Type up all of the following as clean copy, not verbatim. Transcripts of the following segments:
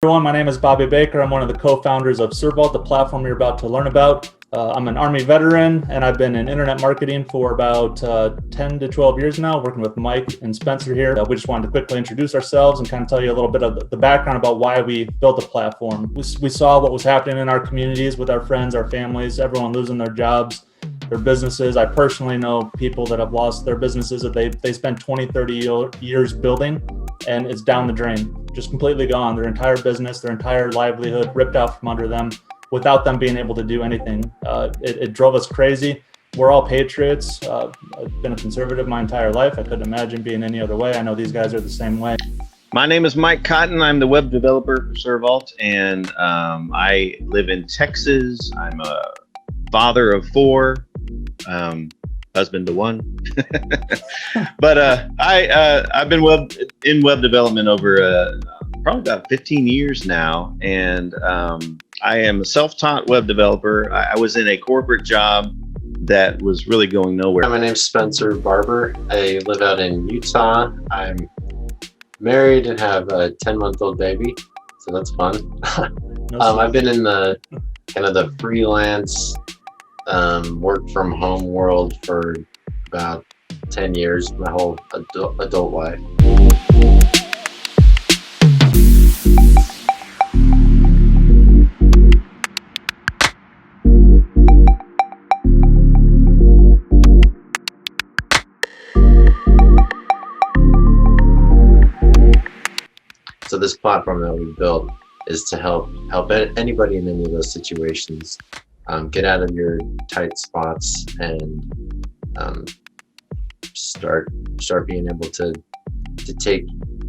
Everyone, my name is Bobby Baker. I'm one of the co-founders of Survault, the platform you're about to learn about. I'm an Army veteran, and I've been in internet marketing for about 10 to 12 years now, working with Mike and Spencer here. We just wanted to quickly introduce ourselves and kind of tell you a little bit of the background about why we built the platform. We saw what was happening in our communities with our friends, our families, everyone losing their jobs, their businesses. I personally know people that have lost their businesses that they spent 20, 30 years building, and it's down the drain, just completely gone. Their entire business, their entire livelihood ripped out from under them without them being able to do anything. It drove us crazy. We're all Patriots. I've been a conservative my entire life. I couldn't imagine being any other way. I know these guys are the same way. My name is Mike Cotton. I'm the web developer for Survault, and I live in Texas. I'm a father of 4, husband to 1. But I've been in web development over probably about 15 years now, and I am a self-taught web developer. I was in a corporate job that was really going nowhere. My name's Spencer Barber. I live out in Utah. I'm married and have a 10-month-old baby, so that's fun. I've been in the kind of the freelance work from home world for about 10 years, my whole adult life. So this platform that we built is to help anybody in any of those situations get out of your tight spots and start being able to take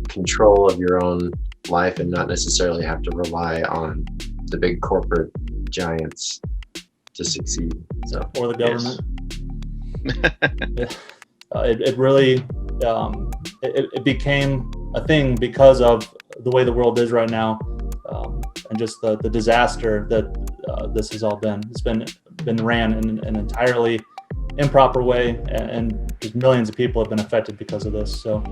control of your own life and not necessarily have to rely on the big corporate giants to succeed. So, or the government. Yes. It really it became a thing because of the way the world is right now, and just the disaster that this has all been. It's been ran in an entirely improper way, and just millions of people have been affected because of this. So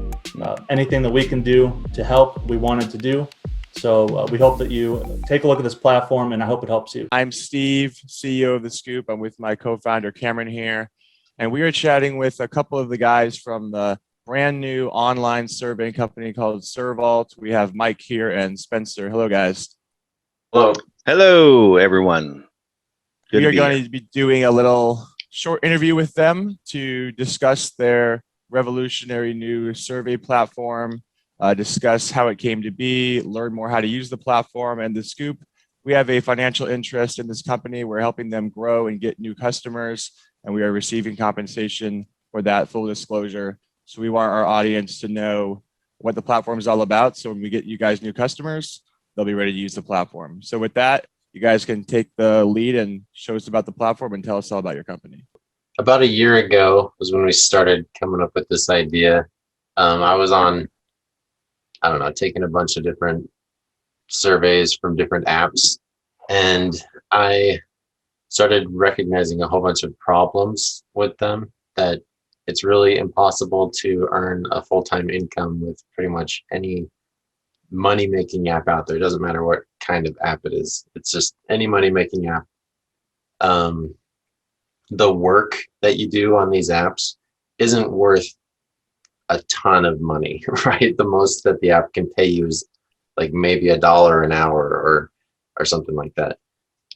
anything that we can do to help, we wanted to do. So we hope that you take a look at this platform, and I hope it helps you. I'm Steve, CEO of The Scoop. I'm with my co-founder Cameron here, and we are chatting with a couple of the guys from the brand new online survey company called Survault. We have Mike here and Spencer. Hello, guys. Hello. Hello, everyone. We are going to be doing a little short interview with them to discuss their revolutionary new survey platform, discuss how it came to be, learn more how to use the platform. And The Scoop, we have a financial interest in this company. We're helping them grow and get new customers, and we are receiving compensation for that, full disclosure. So we want our audience to know what the platform is all about. So when we get you guys new customers, they'll be ready to use the platform. So with that, you guys can take the lead and show us about the platform and tell us all about your company. About a year ago was when we started coming up with this idea. I was on, I don't know, taking a bunch of different surveys from different apps, and I started recognizing a whole bunch of problems with them, that it's really impossible to earn a full-time income with pretty much any money-making app out there. It doesn't matter what kind of app it is. It's just any money-making app. The work that you do on these apps isn't worth a ton of money, right? The most that the app can pay you is like maybe $1 an hour or something like that.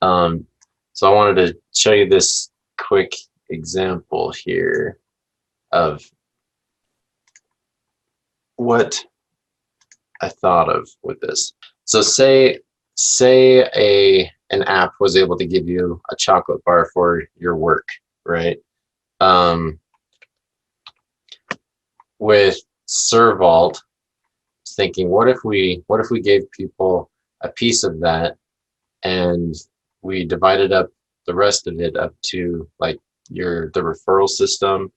So I wanted to show you this quick example here of what I thought of with this. So say an app was able to give you a chocolate bar for your work, right? With Survault, thinking, what if we gave people a piece of that, and we divided up the rest of it up to like the referral system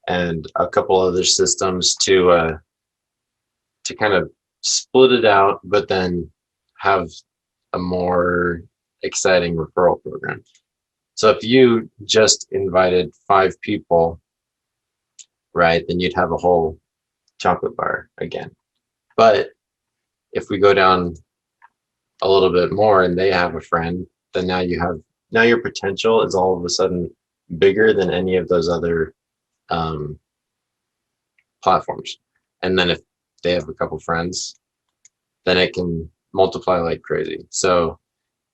and a couple other systems to kind of split it out, but then have a more exciting referral program. So if you just invited 5 people, right, then you'd have a whole chocolate bar again. But if we go down a little bit more and they have a friend, then now your potential is all of a sudden bigger than any of those other platforms. And then if they have a couple friends, then it can multiply like crazy. So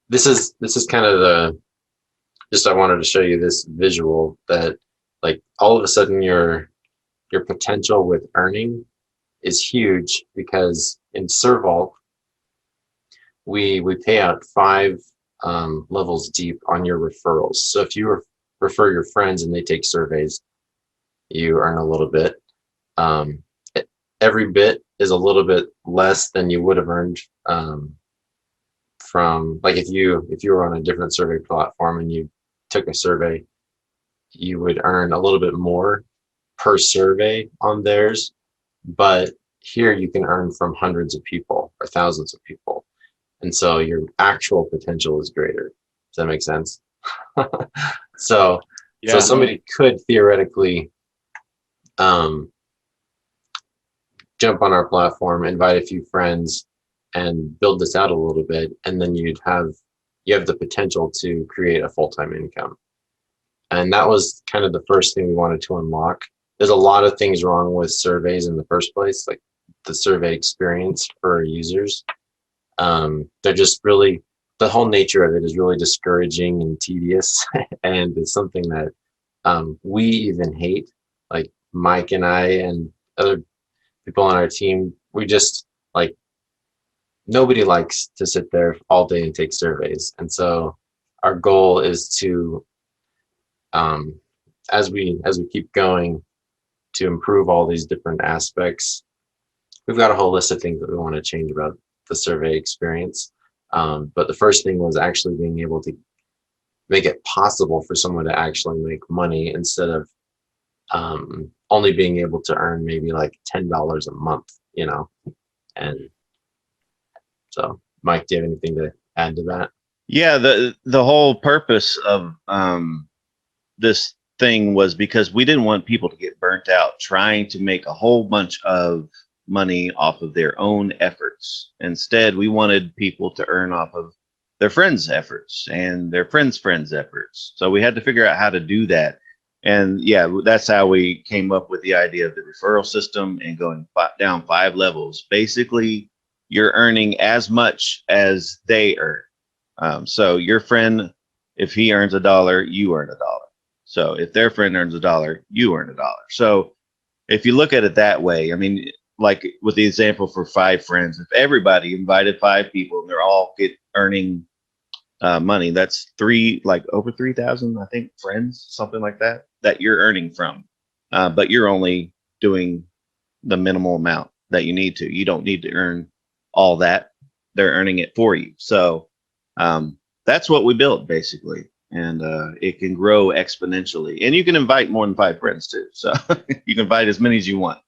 this is kind of I wanted to show you this visual that like all of a sudden your potential with earning is huge, because in Survault we pay out 5 levels deep on your referrals. So if you refer your friends and they take surveys, you earn a little bit. Every bit is a little bit less than you would have earned from, like, if you were on a different survey platform and you took a survey, you would earn a little bit more per survey on theirs. But here you can earn from hundreds of people or thousands of people. And so your actual potential is greater. Does that make sense? So somebody could theoretically jump on our platform, invite a few friends, and build this out a little bit, and then you have the potential to create a full-time income. And that was kind of the first thing we wanted to unlock. There's a lot of things wrong with surveys in the first place, like the survey experience for users. They're just really, the whole nature of it is really discouraging and tedious, and it's something that we even hate. Like Mike and I and other people on our team, we just like, nobody likes to sit there all day and take surveys. And so our goal is to, as we keep going, to improve all these different aspects. We've got a whole list of things that we want to change about the survey experience. But the first thing was actually being able to make it possible for someone to actually make money, instead of only being able to earn maybe like $10 a month, you know. And so, Mike, do you have anything to add to that? Yeah, the whole purpose of this thing was because we didn't want people to get burnt out trying to make a whole bunch of money off of their own efforts. Instead, we wanted people to earn off of their friends' efforts and their friends' efforts. So we had to figure out how to do that. And yeah, that's how we came up with the idea of the referral system and going down 5 levels. Basically, you're earning as much as they earn. So your friend, if he earns $1, you earn $1. So if their friend earns $1, you earn $1. So if you look at it that way, I mean, like with the example for 5 friends, if everybody invited 5 people and they're all earning money, that's over 3,000, I think, friends, something like that you're earning from. But you're only doing the minimal amount that you need to. You don't need to earn all that. They're earning it for you. So that's what we built, basically. And it can grow exponentially. And you can invite more than 5 friends too. So you can invite as many as you want.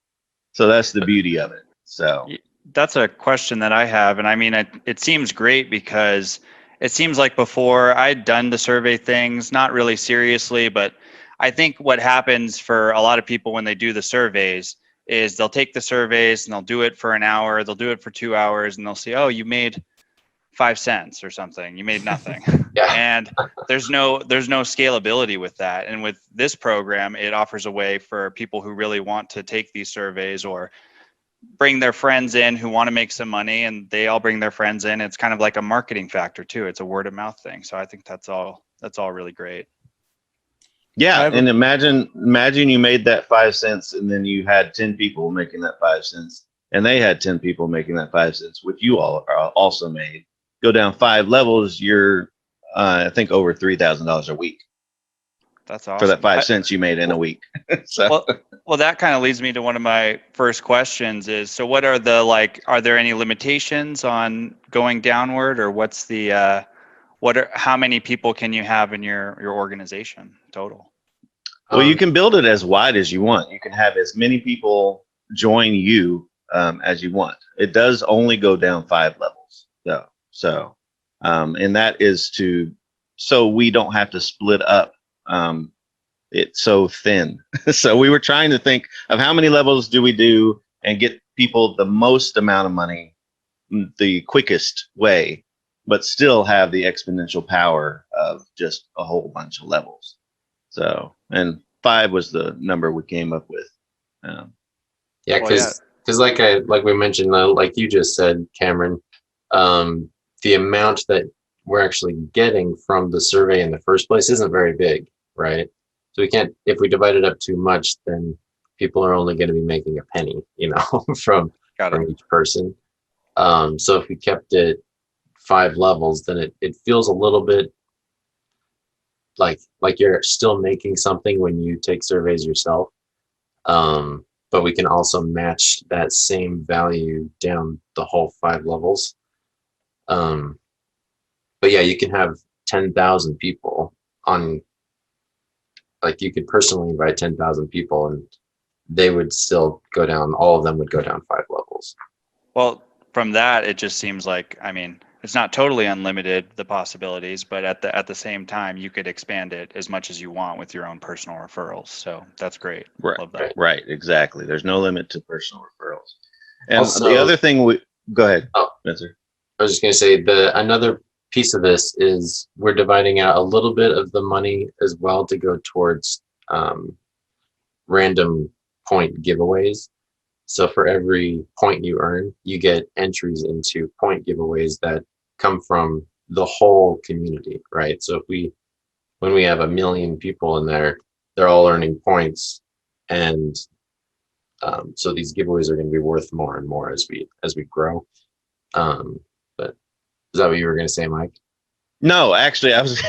So that's the beauty of it. So that's a question that I have. And I mean, it seems great, because it seems like before I'd done the survey things, not really seriously, but I think what happens for a lot of people when they do the surveys is they'll take the surveys and they'll do it for an hour, they'll do it for 2 hours, and they'll say, oh, you made 5 cents or something, you made nothing. Yeah. And there's no scalability with that. And with this program, it offers a way for people who really want to take these surveys or bring their friends in who want to make some money, and they all bring their friends in. It's kind of like a marketing factor too. It's a word of mouth thing. So I think that's all really great. yeah, and imagine you made that 5 cents, and then you had 10 people making that 5 cents, and they had 10 people making that 5 cents, which you all also made. Go down 5 levels, you're I think over $3,000 a week. That's awesome. For that 5 cents you made in a week. So well, that kind of leads me to one of my first questions is, so what are are there any limitations on going downward, or what's the, how many people can you have in your organization total? Well, you can build it as wide as you want. You can have as many people join you as you want. It does only go down 5 levels though. So, and that is so we don't have to split up. It's so thin. So we were trying to think of how many levels do we do and get people the most amount of money the quickest way. but still have the exponential power of just a whole bunch of levels. So, and 5 was the number we came up with. Yeah, Well, because like we mentioned, like you just said, Cameron, the amount that we're actually getting from the survey in the first place isn't very big, right? So we can't, if we divide it up too much, then people are only going to be making a penny, you know, from each person. So if we kept it 5 levels, then it feels a little bit like you're still making something when you take surveys yourself. But we can also match that same value down the whole 5 levels. But yeah, you can have 10,000 people on, like you could personally invite 10,000 people and they would still go down, all of them would go down 5 levels. Well, from that, it just seems like, I mean, it's not totally unlimited, the possibilities, but at the same time, you could expand it as much as you want with your own personal referrals. So that's great. Right. Love that. Right. Exactly. There's no limit to personal referrals. And Also, the other thing go ahead. Oh, Spencer. I was just going to say another piece of this is we're dividing out a little bit of the money as well to go towards random point giveaways. So for every point you earn, you get entries into point giveaways that come from the whole community, right? So when we have 1 million people in there, they're all earning points, and so these giveaways are going to be worth more and more as we grow. But is that what you were going to say, Mike? No, actually, I was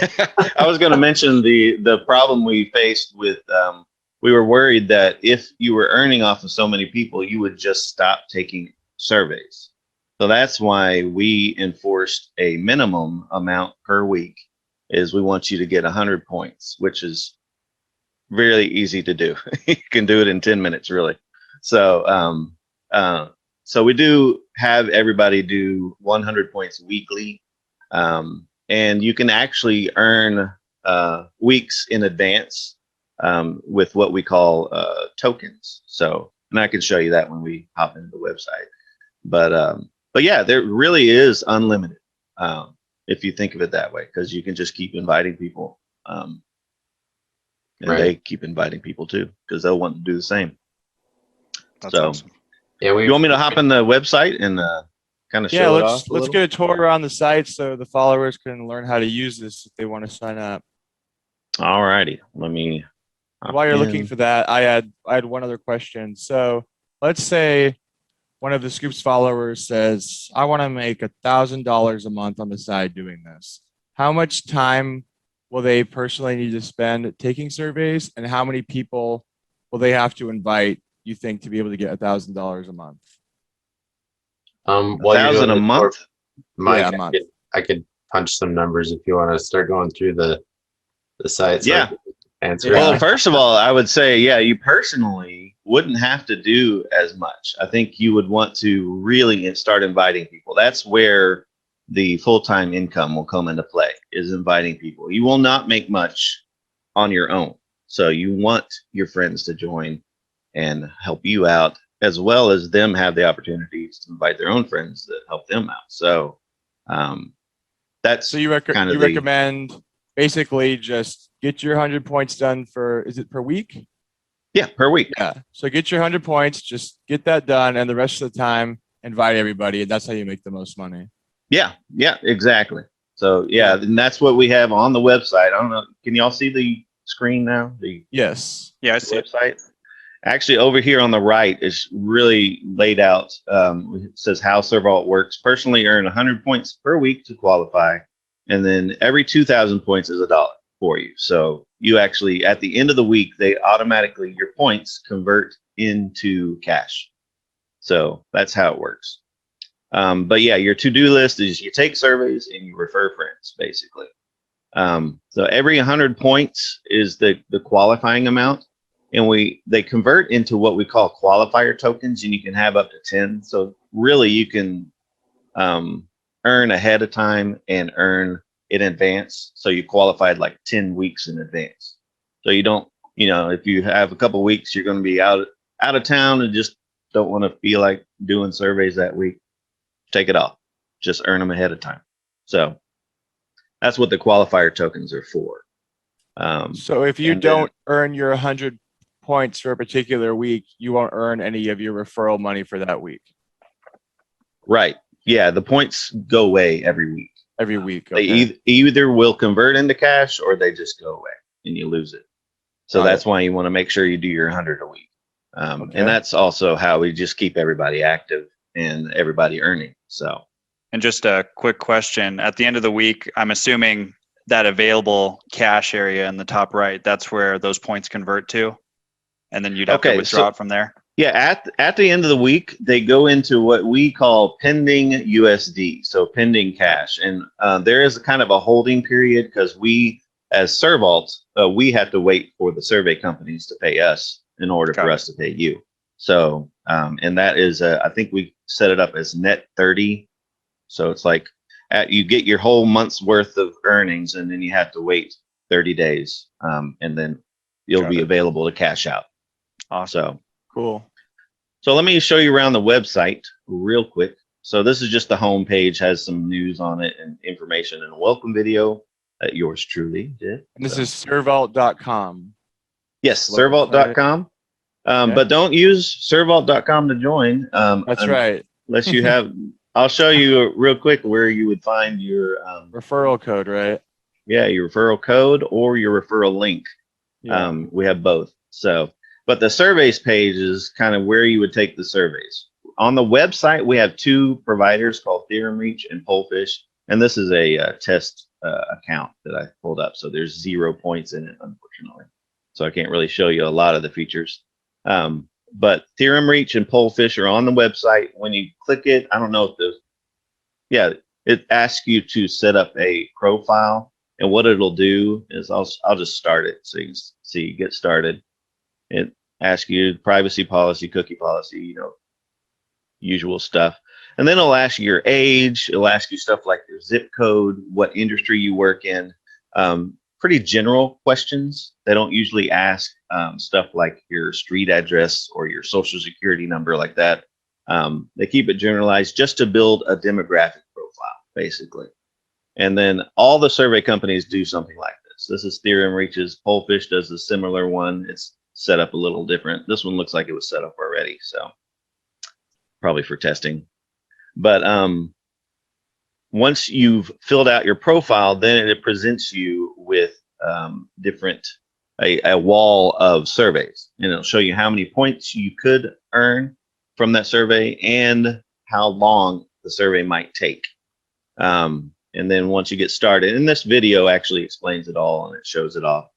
I was going to mention the problem we faced with. We were worried that if you were earning off of so many people, you would just stop taking surveys. So that's why we enforced a minimum amount per week. Is we want you to get 100 points, which is really easy to do. You can do it in 10 minutes, really. So, so we do have everybody do 100 points weekly, and you can actually earn weeks in advance with what we call tokens. So, and I can show you that when we hop into the website. But yeah, there really is unlimited if you think of it that way, because you can just keep inviting people, and Right. they keep inviting people too, because they'll want to do the same. That's So, awesome. Yeah, you want me to hop in the website and kind of show it off? Let's get a tour around the site so the followers can learn how to use this if they want to sign up. All righty, let me. While you're looking for that, I had one other question. So let's say one of the Scoops followers says, I want to make $1,000 a month on the side doing this. How much time will they personally need to spend taking surveys, and how many people will they have to invite, you think, to be able to get $1,000 a month? While 1,000 a month? Mike, Yeah, a month. I could punch some numbers if you want to start going through the site. So Yeah. Answer. Well, first of all, I would say, yeah, you personally wouldn't have to do as much. I think you would want to really start inviting people. That's where the full-time income will come into play, is inviting people. You will not make much on your own. So you want your friends to join and help you out, as well as them have the opportunities to invite their own friends that help them out. So that's so you recommend basically just get your 100 points done for, is it per week? Yeah, per week. Yeah. So get your 100 points, just get that done, and the rest of the time invite everybody, and that's how you make the most money. Yeah, exactly. So yeah, and that's what we have on the website. I don't know, can y'all see the screen now? Yes. Yeah, I see it. Website. Actually, over here on the right is really laid out. It says how Survault works. Personally, earn 100 points per week to qualify, and then every 2,000 points is $1 for you. So you actually, at the end of the week, they automatically, your points convert into cash. So that's how it works. But yeah, your to-do list is you take surveys and you refer friends, basically. So every 100 points is the qualifying amount, and they convert into what we call qualifier tokens, and you can have up to 10. So really, you can earn ahead of time and earn in advance. So you qualified like 10 weeks in advance. So you don't, if you have a couple of weeks, you're going to be out of town and just don't want to feel like doing surveys that week, take it off. Just earn them ahead of time. So that's what the qualifier tokens are for. So if you and don't earn your 100 points for a particular week, you won't earn any of your referral money for that week. Right. Yeah, the points go away every week. Every week. They Okay. either will convert into cash or they just go away and you lose it. So Got that's it. why you want to make sure you do your 100 a week. Okay. And that's also how we just keep everybody active and everybody earning. So, And just a quick question. At the end of the week, I'm assuming that available cash area in the top right, that's where those points convert to. And then you'd have to Okay, withdraw so- it from there. yeah, at the end of the week, they go into what we call pending USD, so pending cash. And there is a kind of a holding period because we, as Survault, we have to wait for the survey companies to pay us in order Got for it. us to pay you. So, and that is, I think we set it up as net 30. So it's like you get your whole month's worth of earnings and then you have to wait 30 days. And then you'll Got be it. available to cash out. Awesome. So. Cool. So let me show you around the website real quick. So this is just the home page, has some news on it and information and a welcome video that yours truly did. And this So- is survault.com. yes, website. Survault.com. Okay. But don't use Survault.com to join. That's right. Unless you have, I'll show you real quick where you would find your, Referral code, right? your referral code or your referral link. Yeah. We have both. So, but the surveys page is kind of where you would take the surveys. On the website, we have two providers called Theorem Reach and Polefish, and this is a test account that I pulled up. So there's 0 points in it, unfortunately. So I can't really show you a lot of the features. But Theorem Reach and Polefish are on the website. When you click it, I don't know if it asks you to set up a profile, and what it'll do is I'll just start it so you can see get started. It asks you privacy policy, cookie policy, usual stuff. And then it'll ask you your age. It'll ask you stuff like your zip code, what industry you work in. Pretty general questions. They don't usually ask stuff like your street address or your social security number like that. They keep it generalized just to build a demographic profile, basically. And then all the survey companies do something like this. This is Theorem Reaches. Polefish does a similar one. It's set up a little different. This one looks like it was set up already, so probably for testing. But once you've filled out your profile, then it presents you with a wall of surveys, and it'll show you how many points you could earn from that survey and how long the survey might take. And then once you get started, and this video actually explains it all and it shows it off.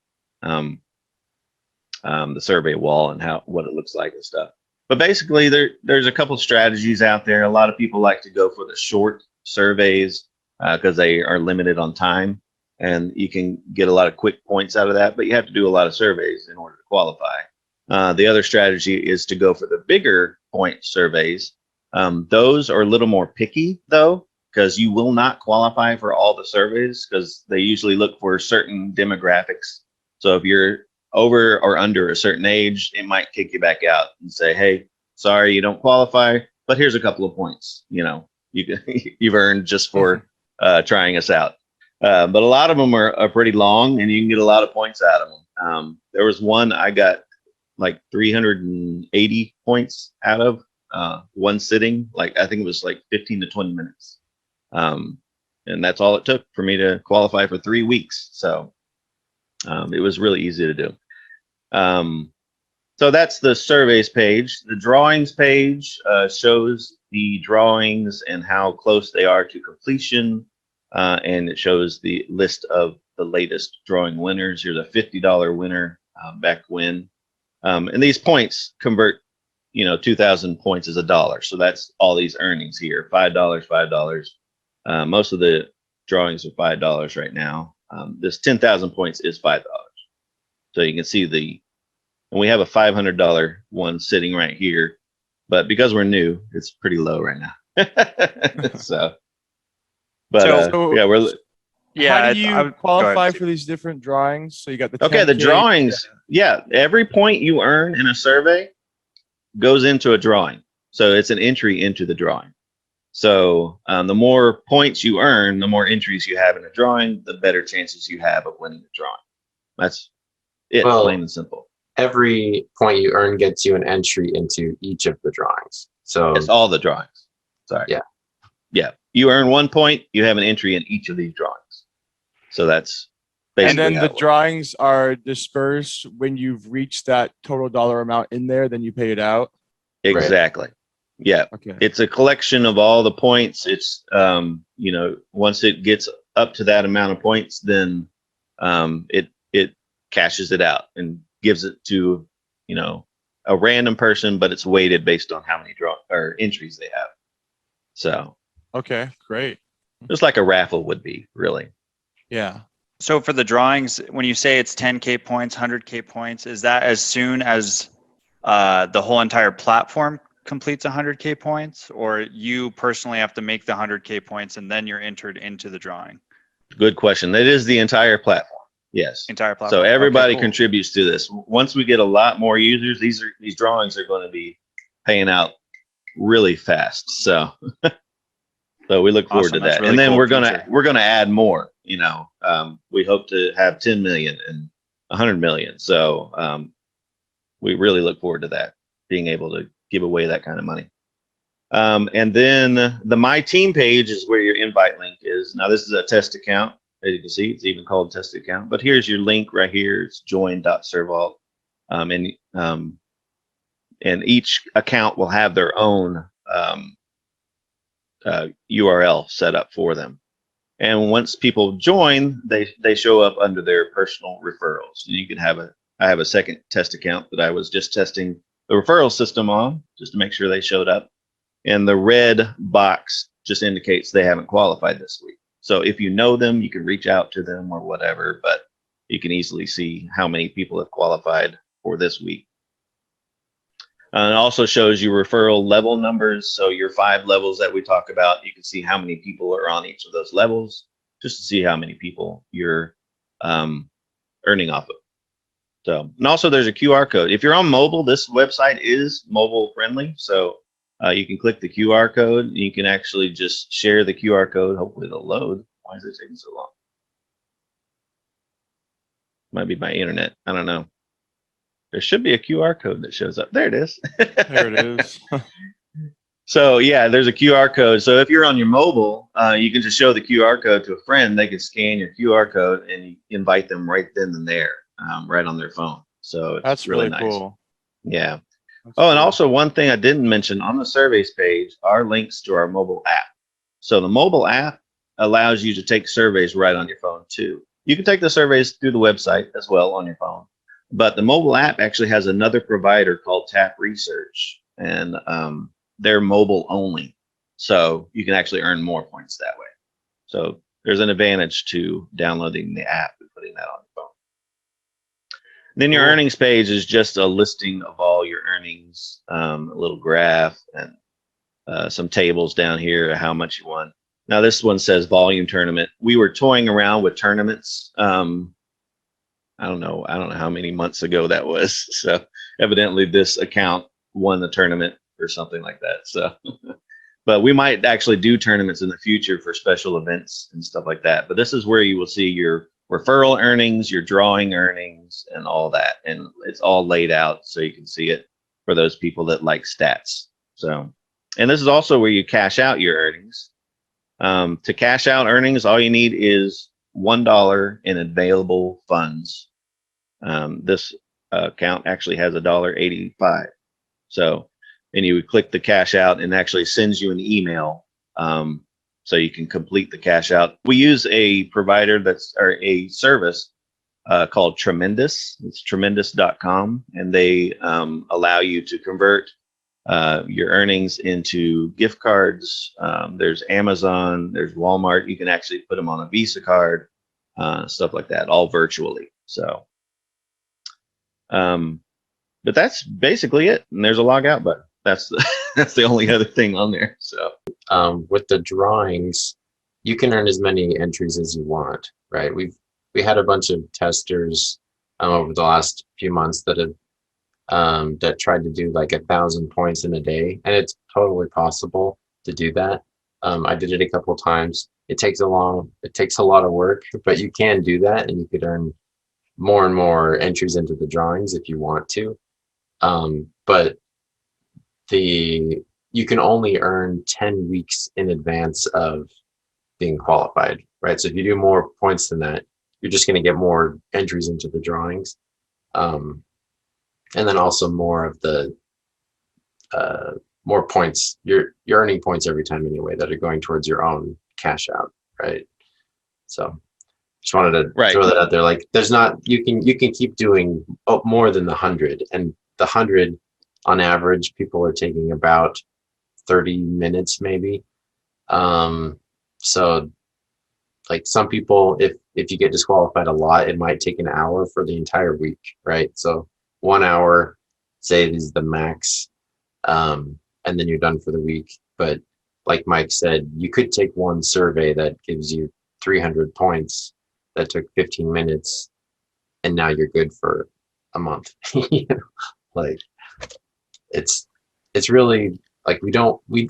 The survey wall and what it looks like and stuff. But basically, there's a couple of strategies out there. A lot of people like to go for the short surveys because they are limited on time, and you can get a lot of quick points out of that. But you have to do a lot of surveys in order to qualify. The other strategy is to go for the bigger point surveys. Those are a little more picky, though, because you will not qualify for all the surveys because they usually look for certain demographics. So if you're over or under a certain age, it might kick you back out and say, hey, sorry, you don't qualify, but here's a couple of points, you've earned just for trying us out. But a lot of them are pretty long and you can get a lot of points out of them. There was one I got like 380 points out of one sitting. Like, I think it was like 15 to 20 minutes. And that's all it took for me to qualify for 3 weeks. So it was really easy to do. So that's the surveys page. The drawings page shows the drawings and how close they are to completion. And it shows the list of the latest drawing winners. Here's a $50 winner back when. And these points convert, 2,000 points is $1. So that's all these earnings here, $5, $5. Most of the drawings are $5 right now. This 10,000 points is $5. So you can see and we have a $500 one sitting right here, but because we're new, it's pretty low right now. So, but How do you go qualify ahead. for these different drawings? So you got the okay, the 10K. drawings. Yeah, every point you earn in a survey goes into a drawing. So it's an entry into the drawing. So the more points you earn, the more entries you have in a drawing, the better chances you have of winning the drawing. That's it, Well, plain and simple. every point you earn gets you an entry into each of the drawings. So It's all the drawings. Sorry. Yeah. Yeah. You earn 1 point, you have an entry in each of these drawings. So that's And basically then how the it works. drawings are dispersed when you've reached that total dollar amount in there, then you pay it out. Exactly. Yeah. Okay. It's a collection of all the points. It's once it gets up to that amount of points, then it cashes it out and gives it to a random person, but it's weighted based on how many draw or entries they have. So Okay, great. just like a raffle would be, really. Yeah. So for the drawings, when you say it's 10K points, 100K points, is that as soon as the whole entire platform completes 100K points, or you personally have to make the 100K points and then you're entered into the drawing? Good question. That is the entire platform. Yes. Entire platform. So everybody Okay, cool. contributes to this. Once we get a lot more users, these drawings are going to be paying out really fast. So we look forward Awesome. to That's that. really And then cool we're gonna add more. We hope to have 10 million and 100 million. So we really look forward to that, being able to give away that kind of money. And then the My Team page is where your invite link is. Now this is a test account. As you can see, it's even called test account. But here's your link right here. It's join.survault. And each account will have their own URL set up for them. And once people join, they show up under their personal referrals. And you can I have a second test account that I was just testing the referral system on, just to make sure they showed up. And the red box just indicates they haven't qualified this week. So if you know them, you can reach out to them or whatever, but you can easily see how many people have qualified for this week. It also shows you referral level numbers. So your 5 levels that we talk about, you can see how many people are on each of those levels, just to see how many people you're earning off of. So, and also there's a QR code. If you're on mobile, this website is mobile friendly. So you can click the QR code and you can actually just share the QR code. Hopefully it'll load. Why is it taking so long? Might be my internet. I don't know. There should be a QR code that shows up. There it is. There it is. So yeah, there's a QR code. So if you're on your mobile, you can just show the QR code to a friend. They can scan your QR code and you invite them right then and there, right on their phone. So it's That's really really nice. cool. Yeah. That's Oh, and cool. also one thing I didn't mention on the surveys page are links to our mobile app. So the mobile app allows you to take surveys right on your phone too. You can take the surveys through the website as well on your phone, but the mobile app actually has another provider called Tap Research, and they're mobile only. So you can actually earn more points that way. So there's an advantage to downloading the app and putting that on your phone. Then your Cool. earnings page is just a listing of all your earnings, a little graph and some tables down here, how much you won. Now this one says volume tournament. We were toying around with tournaments. I don't know how many months ago that was. So evidently this account won the tournament or something like that. So, but we might actually do tournaments in the future for special events and stuff like that. But this is where you will see your referral earnings, your drawing earnings, and all that. And it's all laid out so you can see it for those people that like stats. So, and this is also where you cash out your earnings. To cash out earnings, all you need is $1 in available funds. This account actually has $1.85. So, and you would click the cash out and actually sends you an email. So you can complete the cash out. We use a provider or a service called Tremendous. It's tremendous.com, and they allow you to convert your earnings into gift cards. There's Amazon, there's Walmart. You can actually put them on a Visa card, stuff like that, all virtually. So, but that's basically it. And there's a log out button. That's the only other thing on there. So With the drawings, you can earn as many entries as you want, right? We had a bunch of testers over the last few months that have that tried to do like 1,000 points in a day, and it's totally possible to do that. I did it a couple of times. It takes a lot of work, but you can do that, and you could earn more and more entries into the drawings if you want to. But you can only earn 10 weeks in advance of being qualified, right? So if you do more points than that, you're just going to get more entries into the drawings. And then also more of the more points. You're earning points every time anyway that are going towards your own cash out, right? So just wanted to throw that out there. Like, there's not, you can keep doing more than the 100, and the 100 on average people are taking about 30 minutes maybe. So like some people, if you get disqualified a lot, it might take an hour for the entire week, right? So 1 hour, say, is the max, and then you're done for the week. But like Mike said, you could take one survey that gives you 300 points that took 15 minutes, and now you're good for a month. You know? Like, it's really like,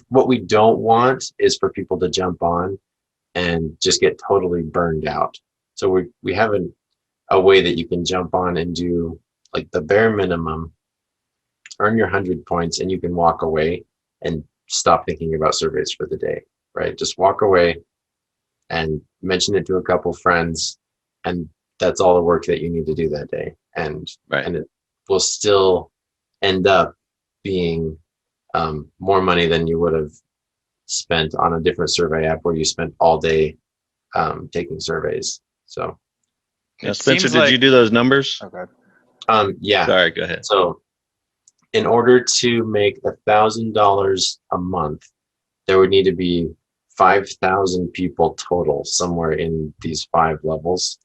what we don't want is for people to jump on and just get totally burned out. So we have a way that you can jump on and do like the bare minimum, earn your 100 points, and you can walk away and stop thinking about surveys for the day, right? Just walk away and mention it to a couple friends, and that's all the work that you need to do that day. And it will still end up being more money than you would have spent on a different survey app where you spent all day taking surveys. So yeah, Spencer, did you do those numbers? Okay. Yeah. Sorry, go ahead. So in order to make $1,000 a month, there would need to be 5,000 people total somewhere in these 5 levels.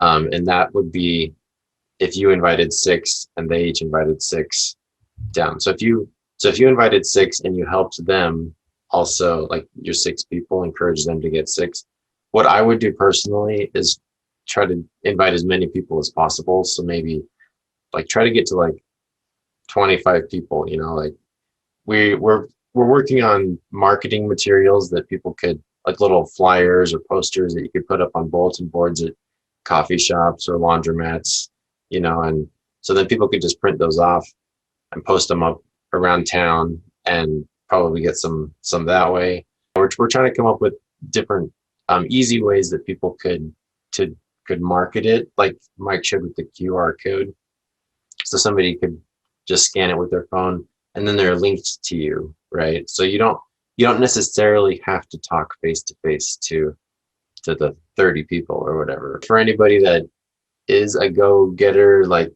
And that would be if you invited 6 and they each invited 6 down. So if you invited 6 and you helped them also, like your 6 people, encourage them to get 6. What I would do personally is try to invite as many people as possible. So maybe like try to get to like 25 people, you know, like we're working on marketing materials that people could, like little flyers or posters that you could put up on bulletin boards at coffee shops or laundromats, you know, and so then people could just print those off and post them up around town and probably get some that way. We're trying to come up with different easy ways that people could market it, like Mike showed with the QR code. So somebody could just scan it with their phone and then they're linked to you, right? So you don't necessarily have to talk face to face to the 30 people or whatever. For anybody that is a go-getter, like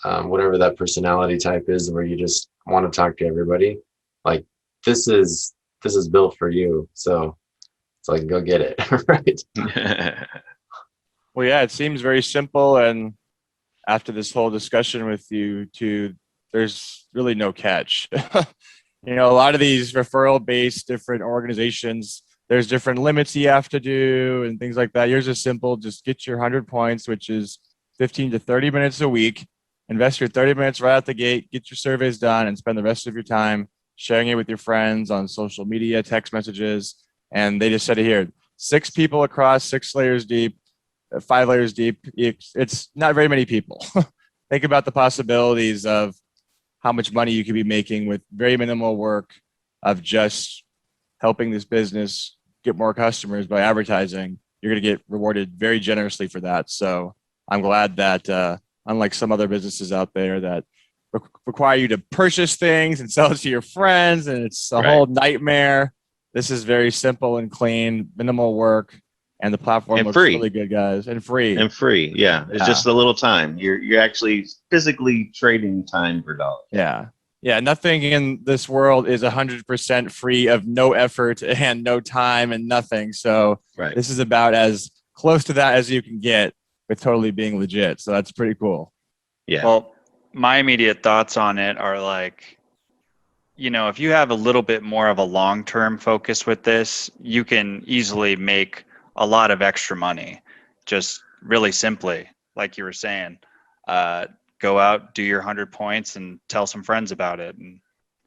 whatever that personality type is, where you just want to talk to everybody, like this is built for you. So it's like, go get it. Right. Well, yeah, it seems very simple. And after this whole discussion with you two, there's really no catch. You know, a lot of these referral-based different organizations, there's different limits you have to do and things like that. Yours is simple. Just get your 100 points, which is 15 to 30 minutes a week. Invest your 30 minutes right out the gate, get your surveys done, and spend the rest of your time sharing it with your friends on social media, text messages. And they just said it here, 6 people across, 6 layers deep, 5 layers deep. It's not very many people. Think about the possibilities of how much money you could be making with very minimal work of just helping this business get more customers by advertising. You're going to get rewarded very generously for that. So I'm glad that unlike some other businesses out there that require you to purchase things and sell it to your friends, and it's a whole nightmare, this is very simple and clean, minimal work, and the platform looks really good, guys, and free. Yeah, it's just a little time. You're actually physically trading time for dollars. Yeah, nothing in this world is 100% free of no effort and no time and nothing. So this is about as close to that as you can get with totally being legit. So that's pretty cool. Yeah. Well, my immediate thoughts on it are like, you know, if you have a little bit more of a long-term focus with this, you can easily make a lot of extra money. Just really simply, like you were saying, go out, do your 100 points and tell some friends about it. And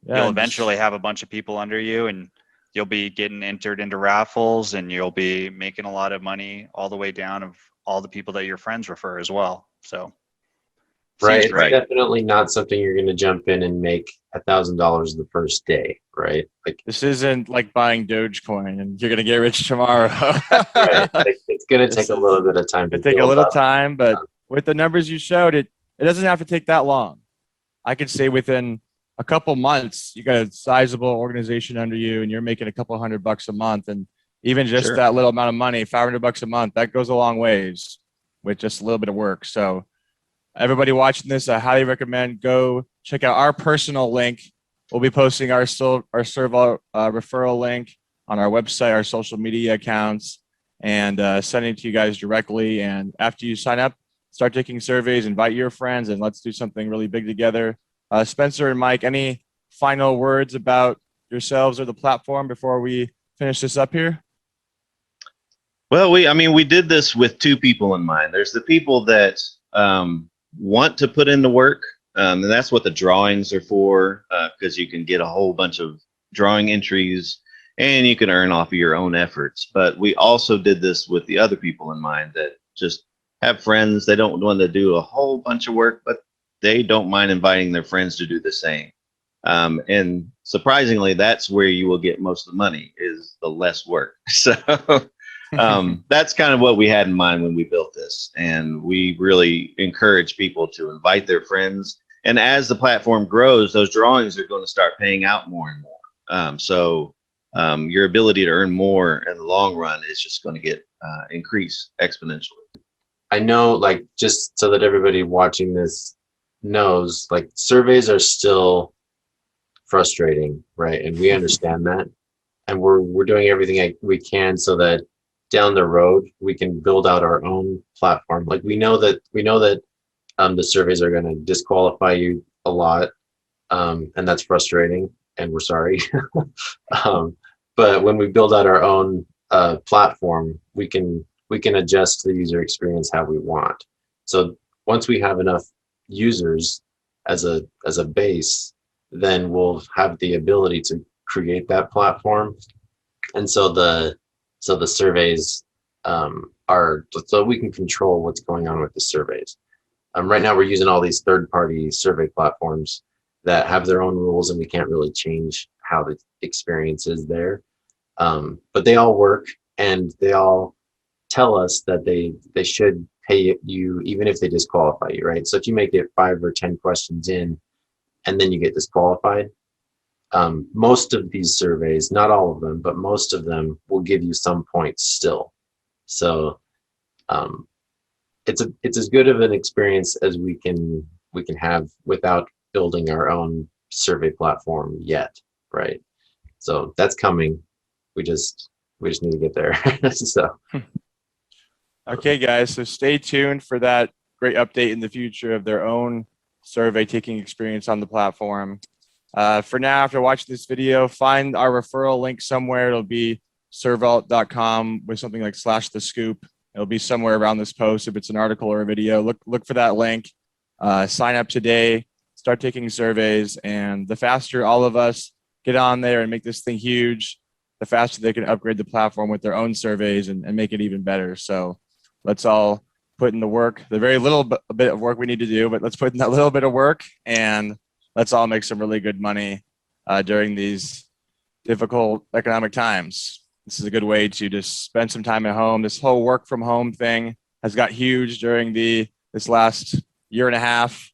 you'll eventually have a bunch of people under you, and you'll be getting entered into raffles, and you'll be making a lot of money all the way down of all the people that your friends refer as well. So Right. seems It's great. definitely not something you're going to jump in and make $1,000 the first day, right? Like, This isn't like buying Dogecoin and you're going to get rich tomorrow. right. Like, it's going to This take a is- little bit of time to It take a build little up. time, but with the numbers you showed, it doesn't have to take that long. I could say within a couple months, you got a sizable organization under you, and you're making a couple $100 a month, and even just Sure. that little amount of money, $500 a month, that goes a long ways with just a little bit of work. So, everybody watching this, I highly recommend go check out our personal link. We'll be posting our Survault referral link on our website, our social media accounts, and sending it to you guys directly. And after you sign up, start taking surveys, invite your friends, and let's do something really big together. Spencer and Mike, any final words about yourselves or the platform before we finish this up here? Well, we did this with two people in mind. There's the people that want to put in the work, and that's what the drawings are for, because you can get a whole bunch of drawing entries and you can earn off of your own efforts. But we also did this with the other people in mind that just have friends. They don't want to do a whole bunch of work, but they don't mind inviting their friends to do the same. And surprisingly, that's where you will get most of the money, is the less work. So that's kind of what we had in mind when we built this. And we really encourage people to invite their friends. And as the platform grows, those drawings are going to start paying out more and more. So your ability to earn more in the long run is just going to get increase exponentially. I know, like, just so that everybody watching this knows, like, surveys are still frustrating, right? And we understand that. And we're doing everything we can so that down the road we can build out our own platform. Like, we know that the surveys are going to disqualify you a lot, and that's frustrating, and we're sorry. But when we build out our own platform, we can adjust the user experience how we want. So once we have enough users as a base, then we'll have the ability to create that platform. And so the surveys are, so we can control what's going on with the surveys. Right now we're using all these third-party survey platforms that have their own rules, and we can't really change how the experience is there. But they all work, and they all tell us that they should pay you even if they disqualify you, right? So if you make it 5 or 10 questions in and then you get disqualified, most of these surveys, not all of them, but most of them will give you some points still. So it's as good of an experience as we can have without building our own survey platform yet, right? So that's coming. We just need to get there. So Okay, guys, so stay tuned for that great update in the future of their own survey taking experience on the platform. For now, after watching this video, find our referral link somewhere. It'll be survault.com with something like /thescoop. It'll be somewhere around this post if it's an article or a video. Look for that link. Sign up today. Start taking surveys. And the faster all of us get on there and make this thing huge, the faster they can upgrade the platform with their own surveys and make it even better. So let's all put in the work, the very little bit of work we need to do, but let's put in that little bit of work, and let's all make some really good money during these difficult economic times. This is a good way to just spend some time at home. This whole work from home thing has got huge during this last year and a half.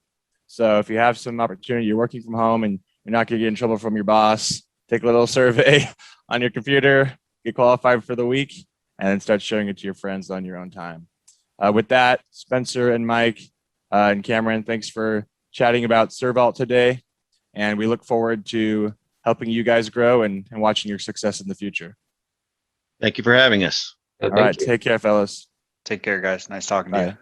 So if you have some opportunity, you're working from home and you're not going to get in trouble from your boss, take a little survey on your computer, get qualified for the week, and then start showing it to your friends on your own time. With that, Spencer and Mike and Cameron, thanks for chatting about Survault today. And we look forward to helping you guys grow and watching your success in the future. Thank you for having us. yeah, All right, thank you. take care, fellas. Take care, guys. Nice talking to Bye. you.